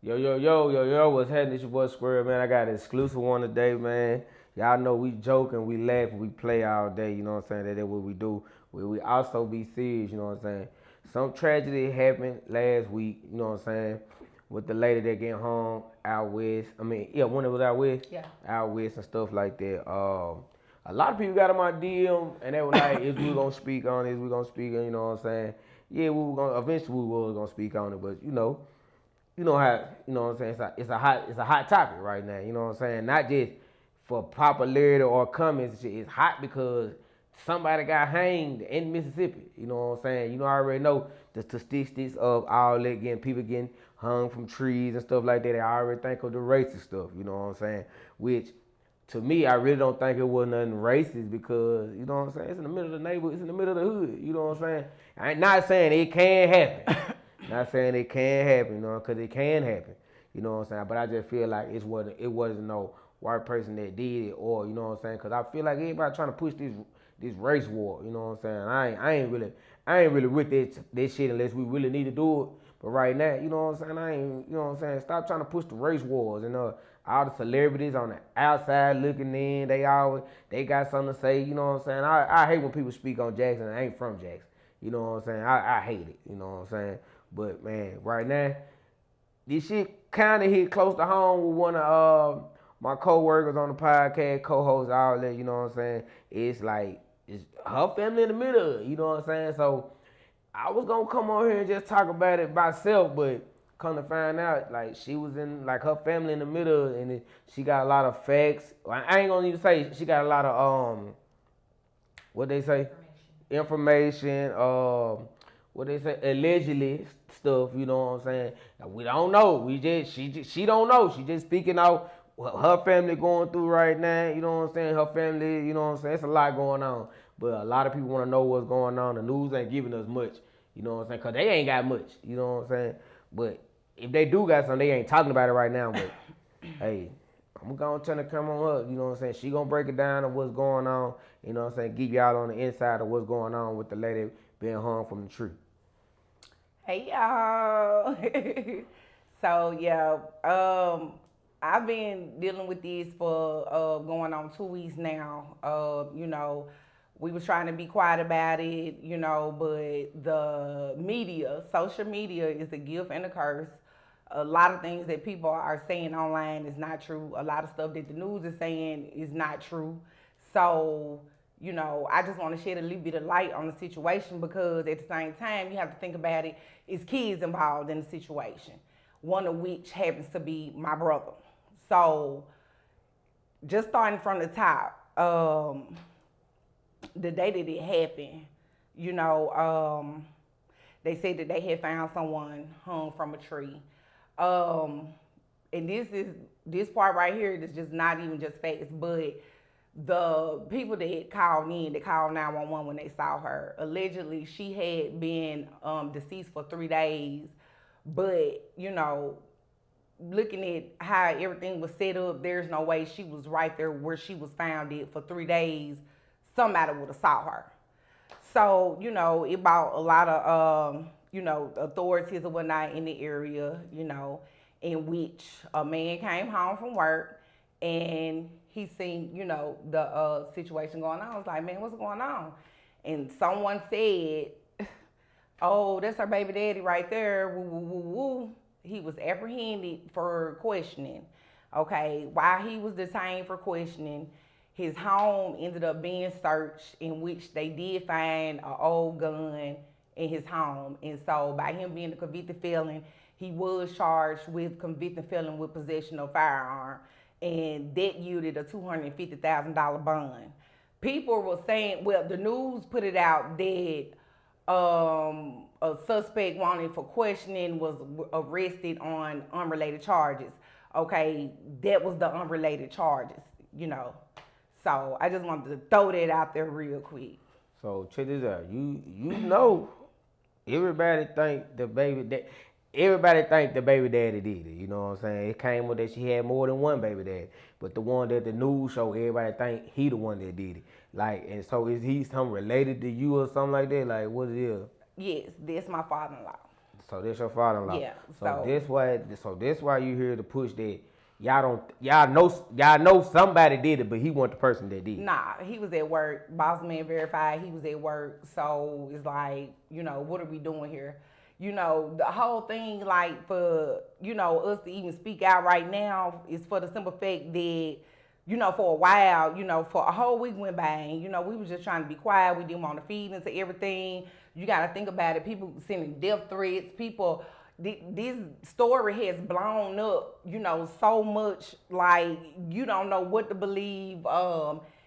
Yo, what's happening? It's your boy Squirrel, man. I got an exclusive one today, man. Y'all know we joking, we laugh, we play all day, you know what I'm saying? That's what we do. We also be serious, you know what I'm saying? Some tragedy happened last week, you know what I'm saying? With the lady that get hung out west. I mean, yeah, when it was out west, Yeah. out west and stuff like that. A lot of people got on my DM and they were like, is we gonna speak on it? Is we gonna speak on it? You know what I'm saying? Yeah, we were gonna eventually we were gonna speak on it, but you know how you know what I'm saying. It's a hot topic right now. You know what I'm saying. Not just for popularity or comments. It's hot because somebody got hanged in Mississippi. You know what I'm saying. I already know the statistics of all that getting people getting hung from trees and stuff like that. I already think of the racist stuff. You know what I'm saying. Which to me, I really don't think it was nothing racist because you know what I'm saying. It's in the middle of the neighborhood. It's in the middle of the hood. You know what I'm saying. I ain't not saying it can't happen. Not saying it can't happen, because it can happen. You know what I'm saying? But I just feel like it wasn't no white person that did it, or you know what I'm saying? Because I feel like everybody trying to push this race war. You know what I'm saying? I ain't really with this shit unless we really need to do it. But right now, you know what I'm saying? I ain't, you know what I'm saying? Stop trying to push the race wars and all the celebrities on the outside looking in. They got something to say. You know what I'm saying? I hate when people speak on Jackson and ain't from Jackson. You know what I'm saying? I hate it. You know what I'm saying? But man, right now, this shit kind of hit close to home with one of my co-workers on the podcast, co-hosts, all that. You know what I'm saying? It's like it's her family in the middle. You know what I'm saying? So I was gonna come on here and just talk about it myself, but come to find out, like she was in like her family in the middle, and she got a lot of facts. I ain't gonna even say she got a lot of what they say information, what they say, allegedly stuff. You know what I'm saying? We don't know. She don't know. She just speaking out what her family going through right now. You know what I'm saying? Her family. You know what I'm saying? It's a lot going on. But a lot of people want to know what's going on. The news ain't giving us much. You know what I'm saying? Cause they ain't got much. You know what I'm saying? But if they do got something, they ain't talking about it right now. But hey, I'm gonna turn the camera on her. You know what I'm saying? She gonna break it down of what's going on. You know what I'm saying? Give y'all on the inside of what's going on with the lady being hung from the tree. Hey y'all. So yeah, I've been dealing with this for going on 2 weeks now. We was trying to be quiet about it, but the media, social media is a gift and a curse. A lot of things that people are saying online is not true. A lot of stuff that the news is saying is not true. So, I just want to shed a little bit of light on the situation because at the same time, you have to think about it. It's kids involved in the situation, one of which happens to be my brother. So, just starting from the top, the day that it happened, you know, um, they said that they had found someone hung from a tree. Um, and this part right here is just not even just facts, but the people that called in, that called 911 when they saw her, allegedly she had been deceased for 3 days, but looking at how everything was set up, there's no way she was right there where she was found it for 3 days. Somebody would have saw her. So, it brought a lot of, authorities or whatnot in the area, in which a man came home from work and he seen, the situation going on. I was like, man, what's going on? And someone said, oh, that's her baby daddy right there. Woo, woo, woo, woo. He was apprehended for questioning. Okay, while he was detained for questioning, his home ended up being searched, in which they did find an old gun in his home. And so, by him being a convicted felon, he was charged with convicted felon with possession of firearm, and that yielded a $250,000 bond. People were saying, well, the news put it out that a suspect wanted for questioning was arrested on unrelated charges. Okay, that was the unrelated charges. So I just wanted to throw that out there real quick. So check this out. You know everybody think the baby that everybody think the baby daddy did it. You know what I'm saying? It came with that she had more than one baby daddy. But the one that the news show, everybody think he the one that did it. Like, and so is he something related to you or something like that? Like, what it is? Yes, that's my father-in-law. So this your father-in-law. Yeah. So this why you hear the push that y'all know somebody did it, but he wasn't the person that did. Nah, he was at work. Boss man verified he was at work. So it's like, what are we doing here? The whole thing, like, for, us to even speak out right now is for the simple fact that, for a while, for a whole week went by and, we was just trying to be quiet. We didn't want to feed into everything. You got to think about it. People sending death threats. People, this story has blown up, so much, like, you don't know what to believe.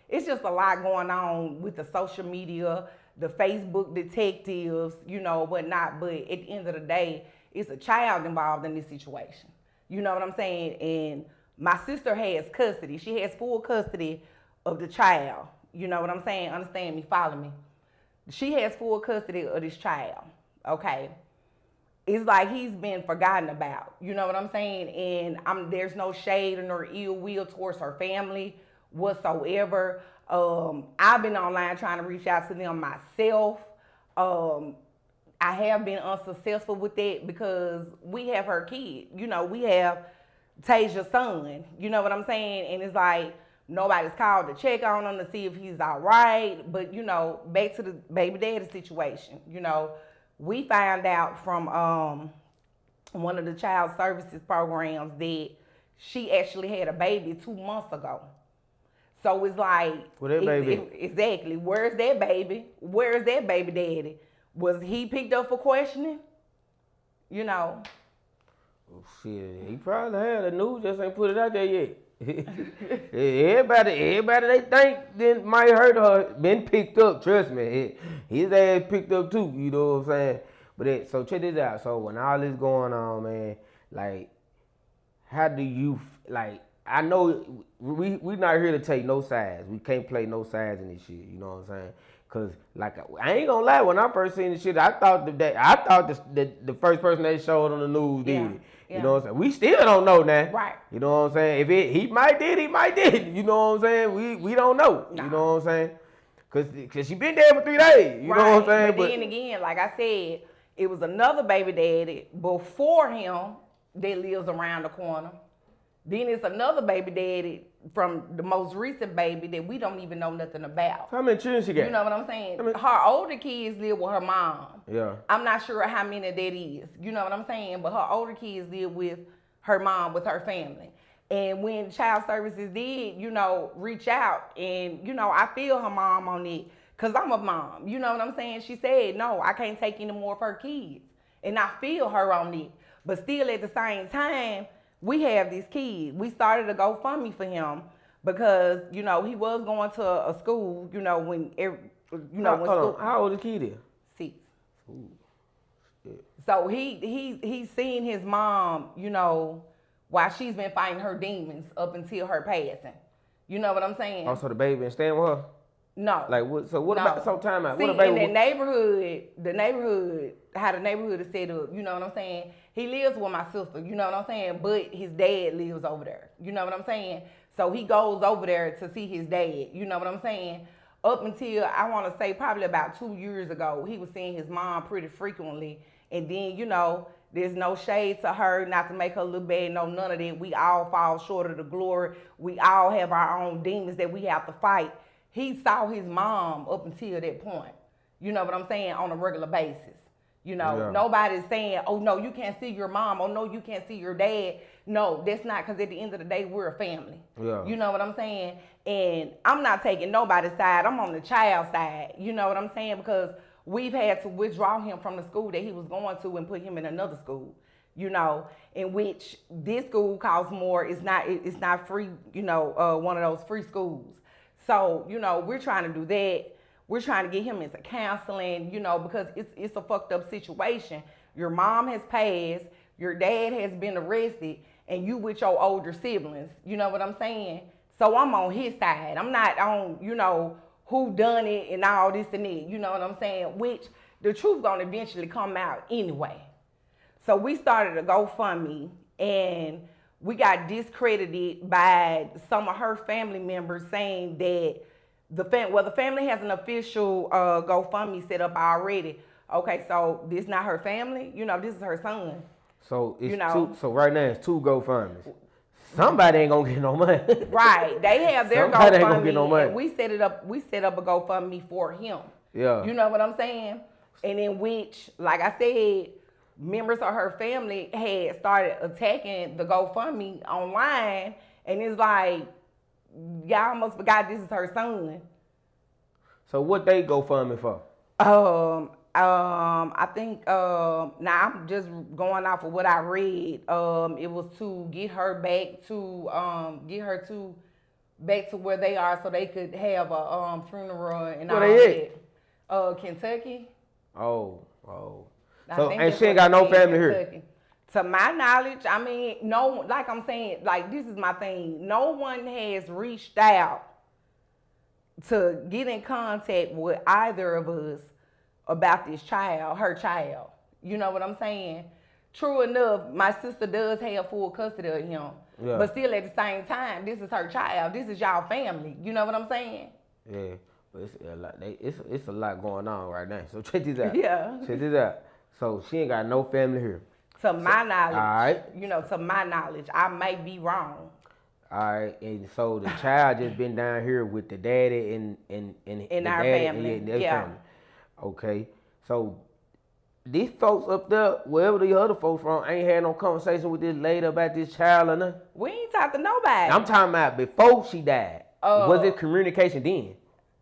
It's just a lot going on with the social media, the Facebook detectives, whatnot. But at the end of the day, it's a child involved in this situation. You know what I'm saying? And my sister has custody. She has full custody of the child. You know what I'm saying? Understand me? Follow me? She has full custody of this child. Okay? It's like he's been forgotten about. You know what I'm saying? And there's no shade or ill will towards her family whatsoever. I've been online trying to reach out to them myself. I have been unsuccessful with that because we have her kid. We have Tasia's son. You know what I'm saying? And it's like nobody's called to check on him to see if he's all right. But, back to the baby daddy situation. We found out from one of the child services programs that she actually had a baby 2 months ago. So it's like, where that baby? Exactly. Where's that baby? Where's that baby daddy? Was he picked up for questioning? Oh, shit, he probably had. The news just ain't put it out there yet. everybody they think then might hurt her been picked up. Trust me, his ass picked up too. You know what I'm saying? But so check this out. So when all this going on, man, like, how do you like? I know we not here to take no sides. We can't play no sides in this shit. You know what I'm saying? Cause like I ain't gonna lie, when I first seen this shit, I thought the first person they showed on the news did it. You know what I'm saying? We still don't know now. Right. You know what I'm saying? If he might did, he might did. You know what I'm saying? We don't know. Nah. You know what I'm saying? Cause she been there for 3 days. You know what I'm saying? But then again, like I said, it was another baby daddy before him that lives around the corner. Then it's another baby daddy from the most recent baby that we don't even know nothing about. How many children she got? You know what I'm saying? Her older kids live with her mom. Yeah. I'm not sure how many that is. You know what I'm saying? But her older kids live with her mom, with her family. And when child services did, reach out, and, I feel her mom on it because I'm a mom. You know what I'm saying? She said, no, I can't take any more of her kids. And I feel her on it. But still at the same time, we have this kid. We started a GoFundMe for him because, he was going to a school, when school. How old the kid is? 6. Ooh, shit. So he's seen his mom, while she's been fighting her demons up until her passing. You know what I'm saying? Oh, so the baby been staying with her? No. Like what? So what about some time out? See, what about in the neighborhood, how the neighborhood is set up, you know what I'm saying? He lives with my sister, you know what I'm saying? But his dad lives over there, you know what I'm saying? So he goes over there to see his dad, you know what I'm saying? Up until, I want to say, probably about 2 years ago, he was seeing his mom pretty frequently. And then, there's no shade to her, not to make her look bad, no, none of that. We all fall short of the glory. We all have our own demons that we have to fight. He saw his mom up until that point, you know what I'm saying, on a regular basis. Nobody's saying, oh, no, you can't see your mom. Oh, no, you can't see your dad. No, that's not, because at the end of the day, we're a family. Yeah. You know what I'm saying? And I'm not taking nobody's side. I'm on the child's side. You know what I'm saying? Because we've had to withdraw him from the school that he was going to and put him in another school, in which this school costs more. It's not free, one of those free schools. So, we're trying to do that. We're trying to get him into counseling, because it's a fucked up situation. Your mom has passed, your dad has been arrested, and you with your older siblings. You know what I'm saying? So I'm on his side. I'm not on, who done it and all this and that. You know what I'm saying? Which the truth gonna eventually come out anyway. So we started a GoFundMe, and we got discredited by some of her family members saying that the family has an official GoFundMe set up already. Okay, so this not her family. You know, this is her son. So it's You know. two. So right now it's two GoFundMe's. Somebody ain't gonna get no money. Right. They have their Somebody ain't gonna get no GoFundMe, money. and we set it up. We set up a GoFundMe for him. Yeah. You know what I'm saying? And in which, like I said, members of her family had started attacking the GoFundMe online, and it's like, y'all almost forgot this is her son. So what they GoFundMe for? I think now I'm just going off of what I read. It was to get her back to back to where they are so they could have a funeral and all Where that. Kentucky. Oh. I So think and that's she ain't what got no they said, family here. Kentucky. To my knowledge, I mean, no, like I'm saying, like this is my thing. No one has reached out to get in contact with either of us about this child, her child. You know what I'm saying? True enough, my sister does have full custody of him. Yeah. But still at the same time, this is her child. This is y'all family. You know what I'm saying? Yeah. But it's a lot going on right now. So check this out. Yeah. Check this out. So she ain't got no family here. To my knowledge, all right. You know, to my knowledge, I may be wrong. All right, and so the child just been down here with the daddy and In the our daddy family, and their yeah. family. Okay, so these folks up there, wherever the other folks from, ain't had no conversation with this lady about this child or nothing. We ain't talked to nobody. I'm talking about before she died. Was it communication then?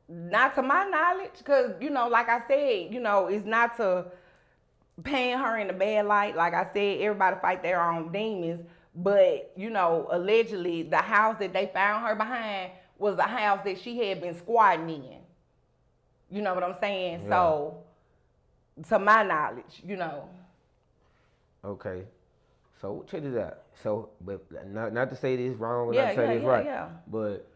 Not to my knowledge, because, you know, like I said, you know, it's not to paint her in a bad light. Like I said, everybody fight their own demons. But, you know, allegedly, the house that they found her behind was a house that she had been squatting in. You know what I'm saying? Yeah. So, to my knowledge, you know. Okay. So, check this out. So, but not to say this wrong or not to say this right. Yeah. But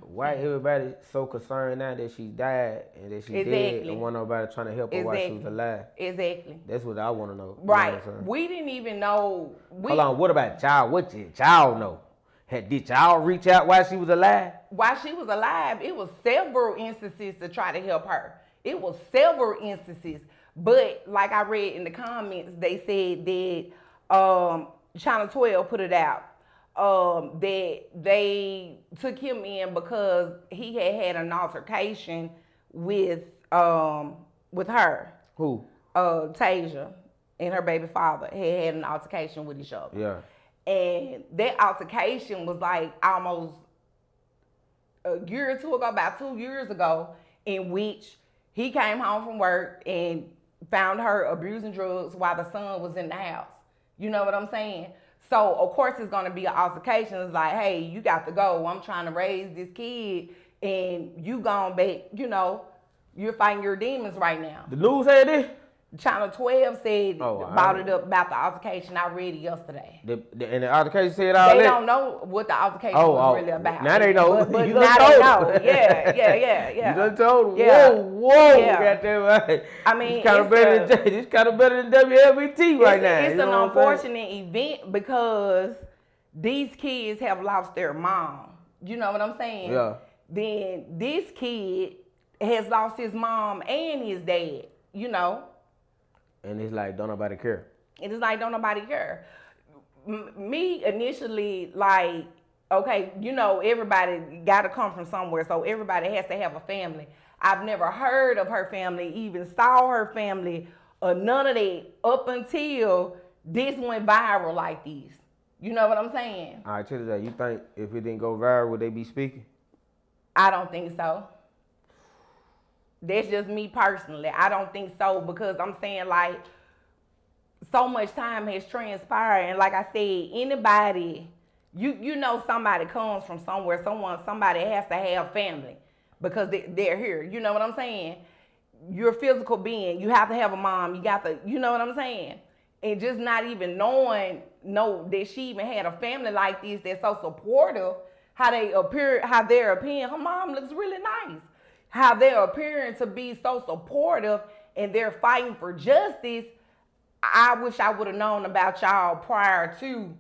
why everybody so concerned now that she died and that she dead and want nobody trying to help her while she was alive? Exactly. That's what I want to know. Right. You know we didn't even know. Hold on. What about y'all? What did y'all know? Did y'all reach out while she was alive? While she was alive, it was several instances to try to help her. It was several instances. But like I read in the comments, they said that Channel 12 put it out. That they took him in because he had an altercation with her. Who? Tasia and her baby father had an altercation with each other. Yeah. And that altercation was like almost a year or two ago, about 2 years ago, in which he came home from work and found her abusing drugs while the son was in the house. You know what I'm saying? So, of course, it's going to be an altercation. It's like, hey, you got to go. I'm trying to raise this kid, and you gone back, you know, you're fighting your demons right now. The news had this? Channel 12 said about it up about the altercation. I read it yesterday. And the altercation said all that? They don't know what the altercation was really about. Now they know. But you now done they told know. Yeah. You done told them. Yeah. Whoa. Yeah. Goddamn right. I mean, it's kind of better than WLBT right now. It's an unfortunate event because these kids have lost their mom. You know what I'm saying? Yeah. Then this kid has lost his mom and his dad, you know? And it's like, don't nobody care. It is like, don't nobody care. Me initially, like, okay, you know, everybody got to come from somewhere, so everybody has to have a family. I've never heard of her family, even saw her family, or none of that up until this went viral like this. You know what I'm saying? All right, check this out. You think if it didn't go viral, would they be speaking? I don't think so. That's just me personally. I don't think so because I'm saying, like, so much time has transpired, and like I said, anybody, you know, somebody comes from somewhere. Somebody has to have family because they're here. You know what I'm saying? You're a physical being. You have to have a mom. You got to, you know what I'm saying? And just not even knowing that she even had a family like this that's so supportive. How they're appearing. Her mom looks really nice. How they're appearing to be so supportive and they're fighting for justice. I wish I would have known about y'all prior to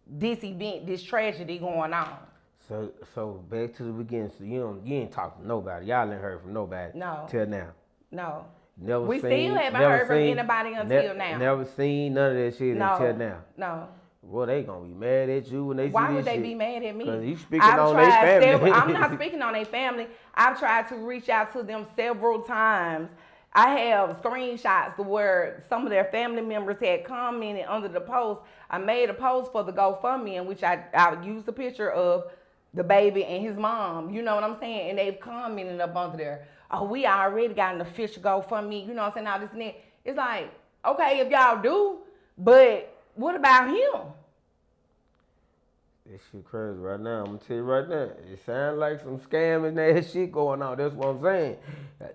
this event, this tragedy going on. So back to the beginning. So you ain't talked to nobody. Y'all ain't heard from nobody. No. Till now. No. We still haven't heard from anybody until now. Never seen none of that shit until now. No. Well, they gonna be mad at you when they see this shit. Why would they be mad at me? Because you speaking on their family. I'm not speaking on their family. I've tried to reach out to them several times. I have screenshots where some of their family members had commented under the post. I made a post for the GoFundMe in which I used a picture of the baby and his mom. You know what I'm saying? And they've commented up under there. Oh, we already got an official GoFundMe. You know what I'm saying? All this and that. It's like, okay, if y'all do, but what about him? This shit crazy right now. I'm gonna tell you right now. It sounds like some scamming that shit going on. That's what I'm saying.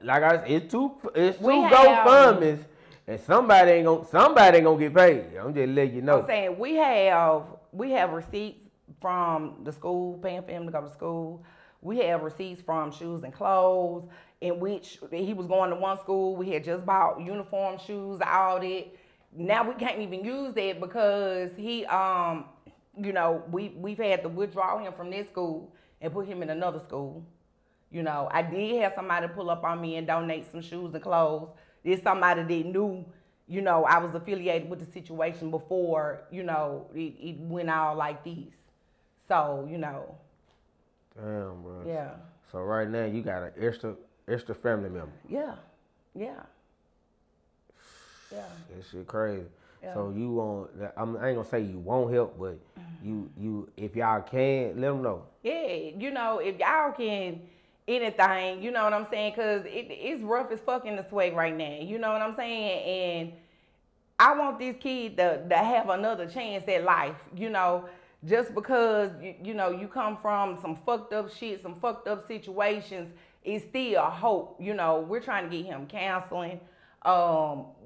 Like I said, it's two GoFundMes, and somebody ain't gonna get paid. I'm just letting you know. I'm saying we have receipts from the school paying for him to go to school. We have receipts from shoes and clothes, in which he was going to one school. We had just bought uniform, shoes, all that. Now we can't even use that because he, you know, we've had to withdraw him from this school and put him in another school. You know, I did have somebody pull up on me and donate some shoes and clothes. There's somebody that knew, you know, I was affiliated with the situation before, you know, it went all like this. So, you know. Damn, bro. Yeah. So right now you got an extra family member. Yeah. Yeah. Yeah. That shit crazy. Yeah. So you want? I ain't gonna say you won't help, but you if y'all can, let them know. Yeah, you know, if y'all can anything, you know what I'm saying? Cause it's rough as fuck in the swag right now. You know what I'm saying? And I want this kid to have another chance at life. You know, just because you know you come from some fucked up shit, some fucked up situations, it's still hope. You know, we're trying to get him counseling.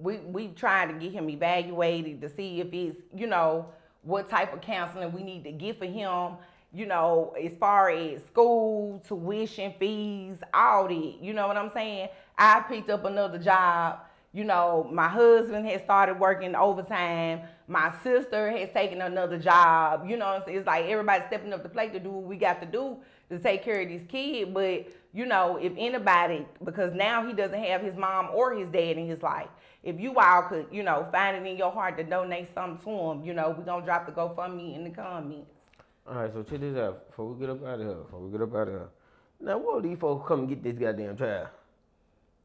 We trying to get him evaluated to see if it's, you know, what type of counseling we need to get for him, you know, as far as school, tuition, fees, all that, you know what I'm saying? I picked up another job. You know, my husband has started working overtime. My sister has taken another job. You know, it's like everybody stepping up the plate to do what we got to do to take care of this kid. But, you know, if anybody, because now he doesn't have his mom or his dad in his life. If you all could, you know, find it in your heart to donate something to him, you know, we're going to drop the GoFundMe in the comments. All right, so check this out. Before we get up out of here. Now, what if these folks come and get this goddamn child?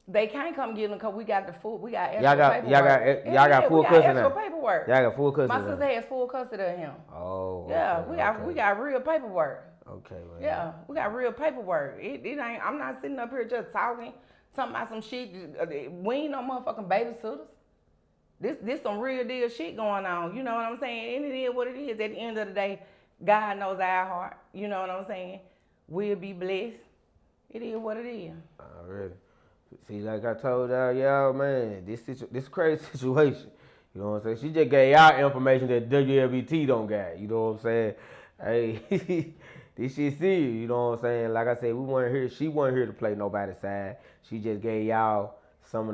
They can't come get them because we got extra paperwork. Y'all got full custody now. Extra paperwork. Y'all got full custody. My sister has full custody of him. Oh. Yeah, okay, we got real paperwork. Okay, man. Yeah, we got real paperwork. It ain't. I'm not sitting up here just talking about some shit. We ain't no motherfucking babysitters. This some real deal shit going on. You know what I'm saying? And it is what it is. At the end of the day, God knows our heart. You know what I'm saying? We'll be blessed. It is what it is. Already. See, like I told y'all, man, this crazy situation. You know what I'm saying? She just gave y'all information that WLBT don't got. You know what I'm saying? Hey, this shit serious. You know what I'm saying? Like I said, she wasn't here to play nobody's side. She just gave y'all some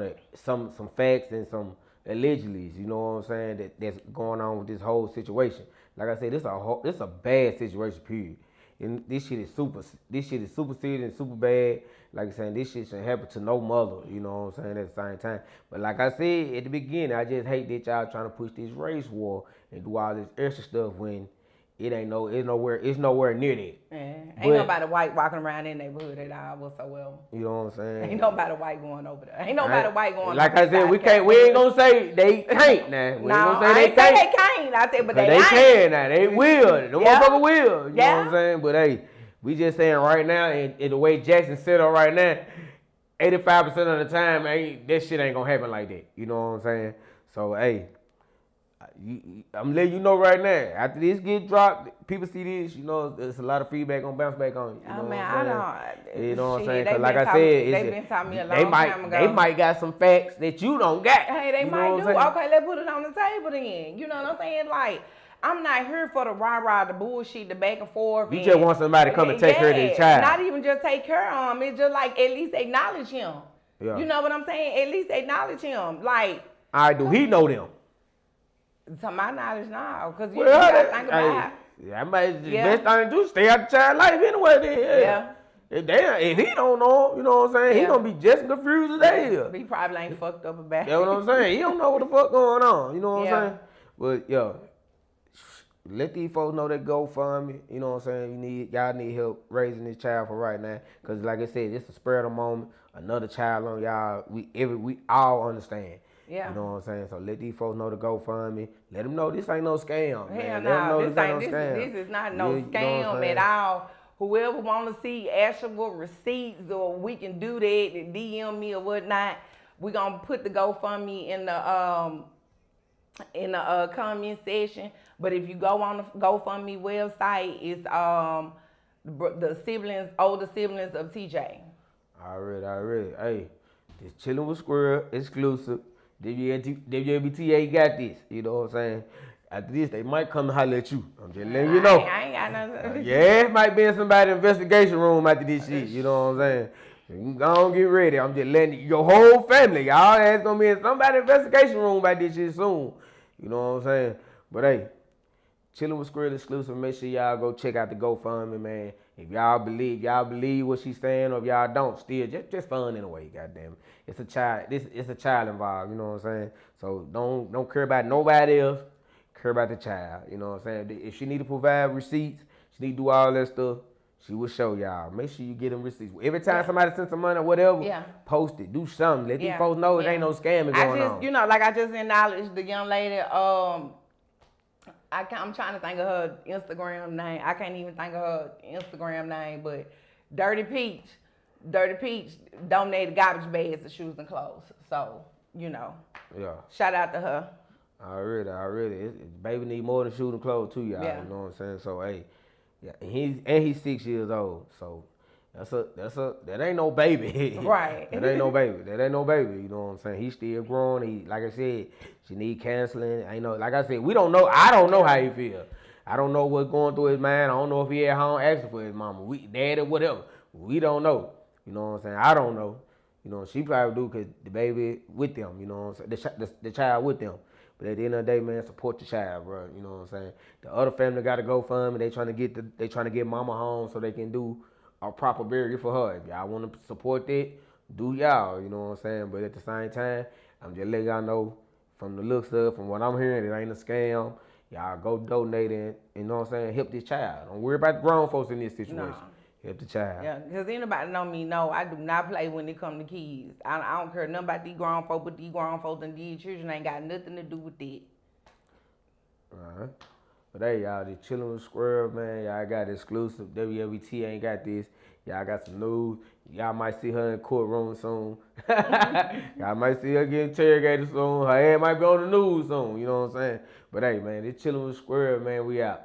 facts and some allegedlys. You know what I'm saying? That's going on with this whole situation. Like I said, this a bad situation. Period. And this shit is super serious and super bad. Like I'm saying, this shit shouldn't happen to no mother, you know what I'm saying, at the same time. But like I said at the beginning, I just hate that y'all trying to push this race war and do all this extra stuff when it's nowhere near that. Yeah. Ain't nobody white walking around in the neighborhood at all whatsoever. You know what I'm saying? Ain't nobody white going over there. Ain't nobody white going like over there. Like I said, we ain't gonna say they can't now. We ain't gonna say they can't. I said, but they can now. They will. The motherfucker will. You know what I'm saying? But hey, we just saying right now, and the way Jackson set up right now, 85% of the time, that shit ain't gonna happen like that. You know what I'm saying? So, hey, I'm letting you know right now. After this get dropped, people see this, you know, there's a lot of feedback gonna bounce back on you. You know what I'm saying? You know what I'm saying? Because like I said, they've been telling me a long time ago. They might got some facts that you don't got. Hey, they might do. Okay, let's put it on the table then. You know what I'm saying? Like, I'm not here for the rah-rah, the bullshit, the back and forth. You just want somebody to come and take care of this child. Not even just take care of him. It's just like at least acknowledge him. Yeah. You know what I'm saying? At least acknowledge him. Like, all right, do he know them? To my knowledge, now, because you gotta think about it. Yeah, the best thing to do is stay out the child life anyway. Then, yeah. If he don't know, you know what I'm saying, he Yeah. gonna be just confused as they is. He probably ain't fucked up about That's what I'm saying. He don't know what the fuck going on. You know what Yeah. I'm saying? But yo, let these folks know that GoFundMe. You know what I'm saying? Y'all need help raising this child for right now. Cause like I said, it's a spur of the moment. Another child on y'all. We all understand. Yeah. You know what I'm saying? So let these folks know to GoFundMe. Let them know this ain't no scam, man. Hell Let them no, know this ain't ain't no scam. this is not no You know what I'm scam saying? at all. Whoever want to see actual receipts, or we can do that and DM me or whatnot. We gonna put the GoFundMe in the comment section. But if you go on the GoFundMe website, it's the older siblings of TJ. Already. Hey, this chilling with Squirrel exclusive. WLBTA got this. You know what I'm saying? After this, they might come and holler at you. I'm just letting you know. I ain't got nothing. Yeah, it might be in somebody's investigation room after this shit. You know what I'm saying? You can go on, get ready. I'm just letting your whole family, y'all ass gonna be in somebody's investigation room about this shit soon. You know what I'm saying? But hey, chilling with Squirrel exclusive. Make sure y'all go check out the GoFundMe, man. If y'all believe what she's saying, or if y'all don't, still just fun in a way. Goddamn, it's a child. It's a child involved. You know what I'm saying? So don't care about nobody else. Care about the child. You know what I'm saying? If she need to provide receipts, she need to do all that stuff. She will show y'all. Make sure you get them receipts. Every time somebody sends some money or whatever, post it. Do something. Let these folks know it ain't no scamming going on. You know, like I just acknowledged the young lady. I'm trying to think of her Instagram name. I can't even think of her Instagram name, but Dirty Peach donated garbage bags of shoes and clothes. So, you know. Yeah. Shout out to her. Already. Baby need more than shoes and clothes too, y'all. Yeah. You know what I'm saying? So hey, yeah, he's 6 years old. So that ain't no baby. Right. That ain't no baby. You know what I'm saying? He's still growing. He, like I said, she need counseling. Like I said, we don't know. I don't know how he feel. I don't know what's going through his mind. I don't know if he at home asking for his mama, dad, or whatever. We don't know. You know what I'm saying? I don't know. You know, she probably do because the baby with them. You know what I'm saying? The child with them. But at the end of the day, man, support the child, bro. You know what I'm saying? The other family got to go fund me. They trying to get mama home so they can do a proper burial for her. If y'all want to support that, do y'all. You know what I'm saying? But at the same time, I'm just letting y'all know from the looks of, from what I'm hearing, it ain't a scam. Y'all go donate and, you know what I'm saying, help this child. Don't worry about the grown folks in this situation. No. Help the child. Yeah, because anybody know me, know I do not play when it come to kids. I don't care nothing about these grown folks, but these grown folks and these children ain't got nothing to do with it. Alright. But hey, y'all, just chilling with Squirrel, man. Y'all got exclusive. WLBT ain't got this. Y'all got some news. Y'all might see her in the courtroom soon. Y'all might see her get interrogated soon. Her head might be on the news soon. You know what I'm saying? But hey, man, this chilling with Squirrel, man. We out.